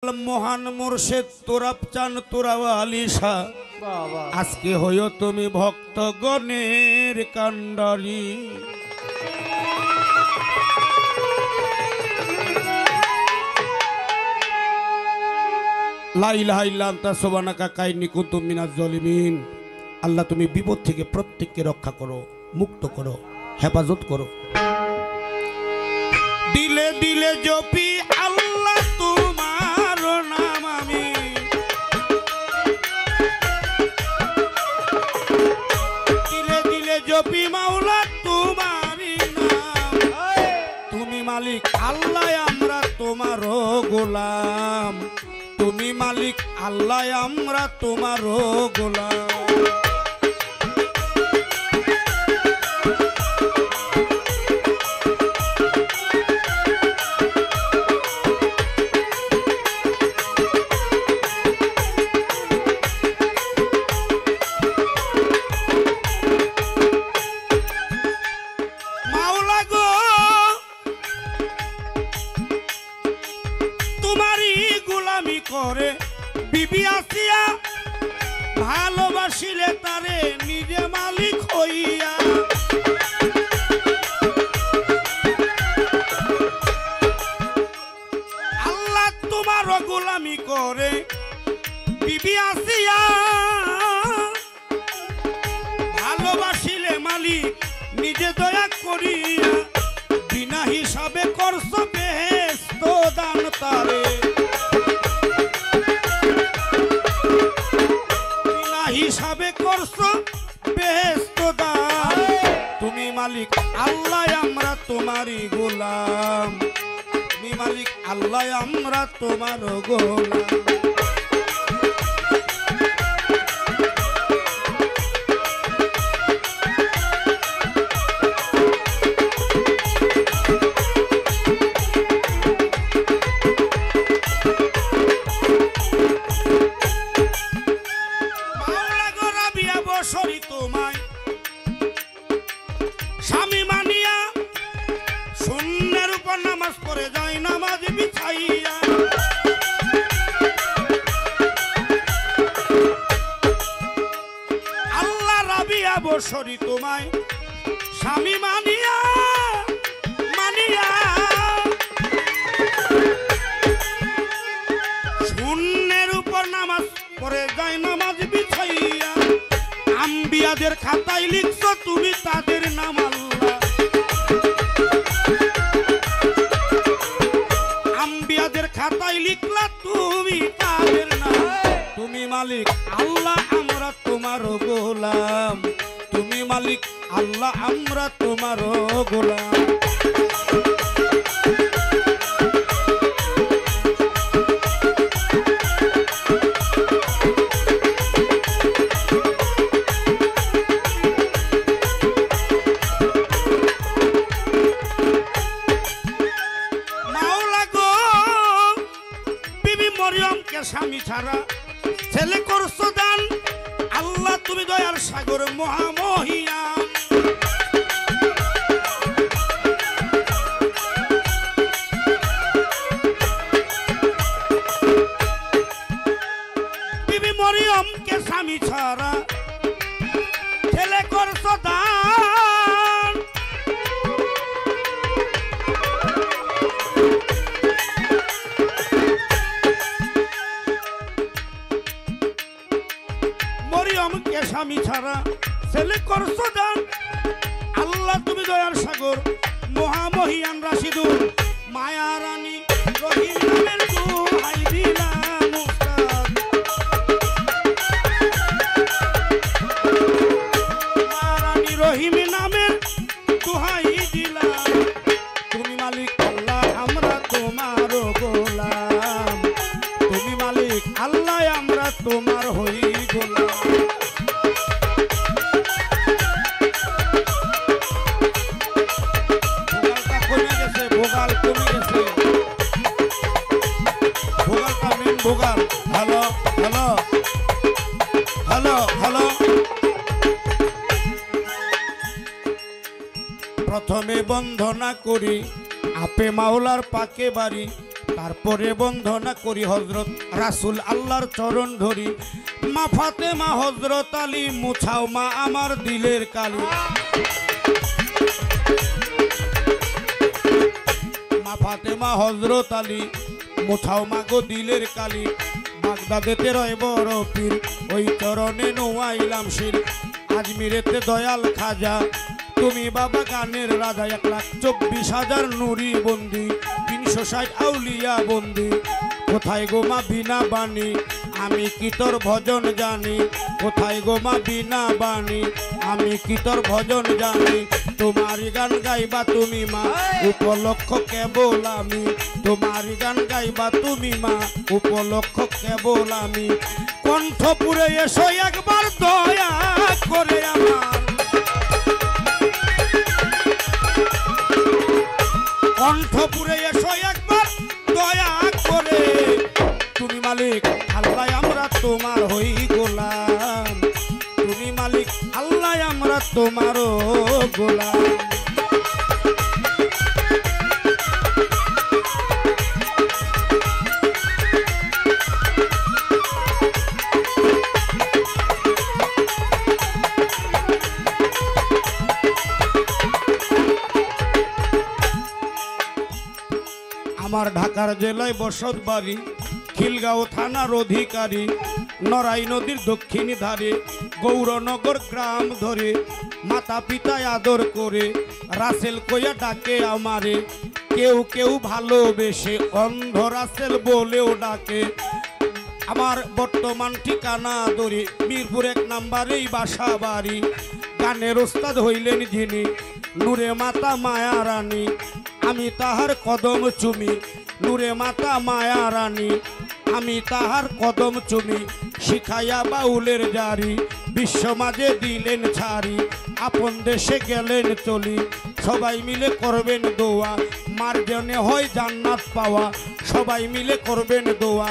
মহান মুর্শিদ তোরাব চান তোরাওয়া আলিশা আজকে হইও তুমি ভক্তগণের কান্ডারি। লা ইলাহা ইল্লা আনতা সুবহানাকা কাইন্নী কুনতু মিনাজ জালিমিন। আল্লাহ তুমি বিপদ থেকে প্রত্যেককে রক্ষা করো, মুক্ত করো, হেফাজত করো। দিলে দিলে জপি আল্লাহ তোমার নাম আমি, দিলে দিলে জপি মাওলা তোমারই নাম। তুমি মালিক আল্লাহ আমরা তোমার গোলাম, তুমি মালিক আল্লাহ আমরা তোমার গোলাম। করে বিবি আসিয়া ভালোবাসিলে তারে নিজে মালিক হইয়া, আল্লাহ তোমার গোলামি করে বিবি আসিয়া ভালোবাসিলে মালিক নিজে দয়া করিয়া, বিনা হিসাবে করছ বেহেশত দান তারে, হিসাবে করছো বেহেশত দান। তুমি মালিক আল্লাহ আমরা তোমারই গোলাম, তুমি মালিক আল্লাহ আমরা তোমার গোলাম। তোমায় স্বামী মানিয়া শূন্যের উপর নামাজ পড়ে যায় নামাজ বিছাইয়া, আল্লাহ রাবিয়া বসরি তোমায় স্বামী মানিয়া মানিয়া শূন্যের উপর নামাজ পড়ে যায় নামাজ বিছাইয়া, আম্বিয়াদের খাতায় লিখছ তুমি তাদের নাম আল্লাহ, আম্বিয়াদের খাতায় লিখলা তুমি তাদের নাম। তুমি মালিক আল্লাহ আমরা তোমার গোলাম, তুমি মালিক আল্লাহ আমরা তোমার গোলাম। স্বামী ছাড়া ছেলে করছো দান, আল্লাহ তুমি দয়ার সাগর মহামহিয়ান। বিবি মরিয়মকে স্বামী ছাড়া ছেলে করছো দান, মরিয়মকে স্বামী ছাড়া ছেলে করছো দান, আল্লাহ তুমি দয়ার সাগর মহামহিয়ান। রাশিদুল মায়া রানী রহিম নামের দোহাই দিলাম উস্তাদ, মায়া রানী রহিম নামের দোহাই দিলাম। তুমি মালিক আল্লাহ আমরা তোমার গোলাম, তুমি মালিক আল্লাহ আমরা তোমার হই গোলাম। ভোগালটা কমে গেছে, ভোগাল কমে গেছে, ভোগালটা main vocal. Hello hello hello hello. প্রথমে বন্ধনা করি আপে মাওলার পাকে বাড়ি, তারপরে বন্ধনা করি হযরত রাসূল আল্লাহর চরণ ধরি। মা ফাতেমা হযরত আলী মুছাও মা আমার দিলের কালি। মা ফাতেমা হযরত আলী মুছাও মা গো দিলের কালি। বাগদাদেতে রয় বড় পীর ওই চরণে নোয়াইলাম শির। আজমিরেতে দয়াল খাজা তুমি বাবা গানের রাজা। 1,24,000 নুরি বন্দি 360 আউলিয়া বন্দি। কোথায় গো মা বিনা বাণী আমি কি তোর ভজন জানি। কোথায় গো মা বিনা বাণী আমি কি তোর ভজন জানি। তোমারই গান গাইবা তুমি মা উপলক্ষ কেবল আমি। তোমারই গান গাইবা তুমি মা উপলক্ষ কেবল আমি। কণ্ঠপুরে এসো একবার দয়া করে আমার। কণ্ঠপুরে এসো একবার দয়া করে। তুমি মালিক আল্লাহ আমরা তোমার হই গোলাম। তুমি মালিক আল্লাহ আমরা তোমারও গোলাম। আমার ঢাকার জেলায় বসত বাড়ি খিলগাঁও থানার অধিকারী। নড়াই নদীর দক্ষিণ ধারে গৌরনগর গ্রাম ধরে। মাতা পিতায় আদর করে রাসেল কইয়া ডাকে আমারে। কেউ কেউ ভালোবেসে অন্ধ রাসেল বলেও ডাকে। আমার বর্তমান ঠিকানা ধরে মিরপুর 1 নম্বরেই বাসা বাড়ি। গানের ওস্তাদ হইলেন যিনি নূরে মাতা মায়া রানী। আমি তাহার কদম চুমি নূরে মাতা মায়া রানী। আমি তাহার কদম চুমি শিখাইয়া বাউলের জারি। বিশ্ব মাঝে দিলেন ছাড়ি আপন দেশে গেলেন চলি। সবাই মিলে করবেন দোয়া মার জন্য হয় জান্নাত পাওয়া। সবাই মিলে করবেন দোয়া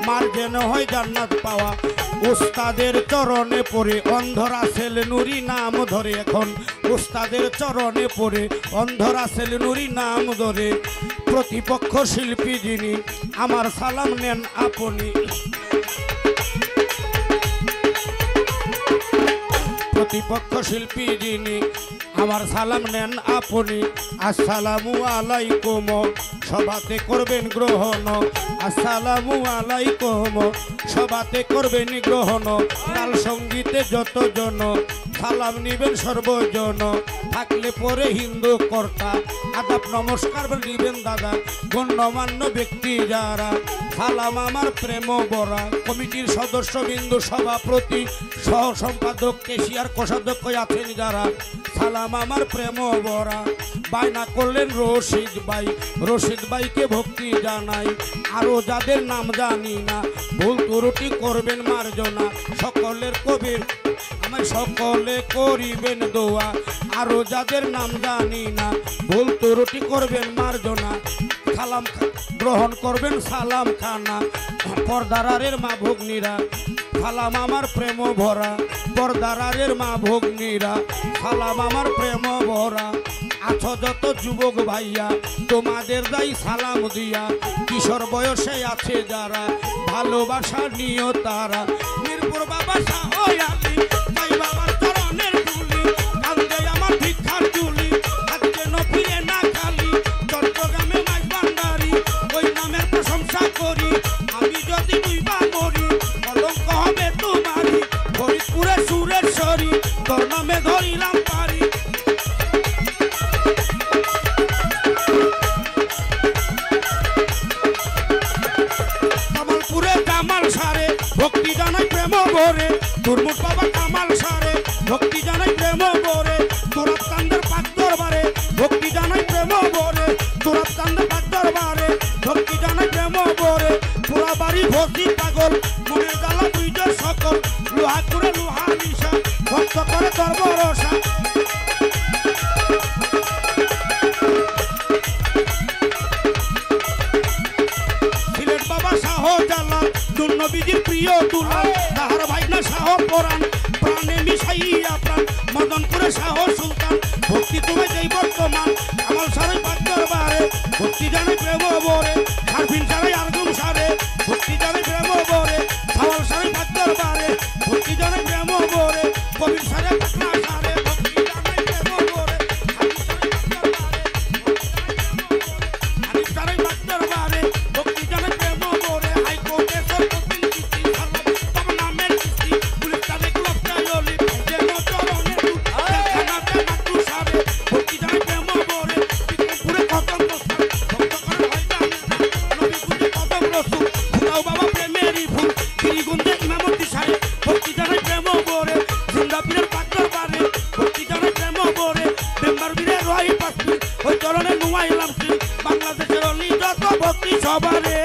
মার জন্য হয় জান্নাত পাওয়া। উস্তাদের চরণে পড়ে অন্ধ রাসেল নুরি নাম ধরে। এখন উস্তাদের চরণে পড়ে অন্ধ রাসেল নুরি নাম ধরে। প্রতিপক্ষ শিল্পী যিনি আমার সালাম নেন আপনি। প্রতিপক্ষ শিল্পী যিনি আমার সালাম নেন আপনি। আসসালামু আলাইকুম সবাতে করবেন গ্রহণ। আসসালামু আলাইকুম সবাতে করবেন গ্রহণ। তাল সঙ্গীতে যতজন সালাম নিবেন সর্বজন। থাকলে পরে হিন্দু কর্তা আদাব নমস্কার দিবেন দাদা। গণ্যমান্য ব্যক্তি যারা সালাম আমার প্রেম বরা। কমিটির সদস্য বিন্দু সভাপতি সহ সম্পাদক কেশিয়ার কোষাধ্যক্ষ আছেন যারা সালাম আমার প্রেম বরা। বায়না করলেন রশিদ ভাই। রশিদ ভাইকে ভক্তি জানাই। আরো যাদের নাম জানি না ভুল ত্রুটি করবেন মার্জনা। সকলের কবির আমায় সকলে করিবেন দোয়া। আরো যাদের নাম জানি না ভুল ত্রুটি করবেন মার্জনা। সালাম গ্রহণ করবেন সালাম খানা। পর্দারের মা ভগ্নীরা সালাম আমার প্রেম ভরা। পর্দারের মা ভগ্নীরা সালাম আমার প্রেম ভরা। আছো যত যুবক ভাইয়া তোমাদের দাই সালাম দিয়া। কিশোর বয়সে আছে যারা ভালোবাসা নিও তারা। মিরপুর বাবা শাহ আলী তাই বাবার চরণের ধুলি। কান্দে আমার ভিক্ষার ঝুলি আজকে নফিরে না খালি। চট্টগ্রামে মাইজ ভান্ডারি ওই নামের প্রশংসা করি। আমি যদি দুইবা মরি কলঙ্ক হবে তোমারি। ফরিদপুরে সুরেশ্বরী তোর নামে ধরিলাম পারি। কামালপুরে জামাল সারে ভক্তি জানাই প্রেম ভরে। দুর্মুখ বাবা কামাল সারে ভক্তি জানাই প্রেম ভরে। তোরাব চান্দের পাক দরবারে ভক্তি জানাই প্রেম ভরে। তোরাব চান্দের পাক দরবারে ভক্তি জানাই প্রেম ভরে। পুরা বাড়ি ভক্তি পাগল মনের জ্বালা দুইজন সকল। লোহা করে লোহা নিশা ভক্ত করে তোর ভরসা। সিলেট বাবা শাহ জালাল দুর্নবীজির প্রিয় দুলাল। তাহার ভাইনা শাহ পরাণ প্রাণে মিশাইয়া প্রাণ। মদনপুরে শাহ সুলতান ভক্তি তুমি যেই বর্তমান। কামাল সারে পাক দরবারে ভক্তি জানাই প্রেম ভরে। সারফিন সবারে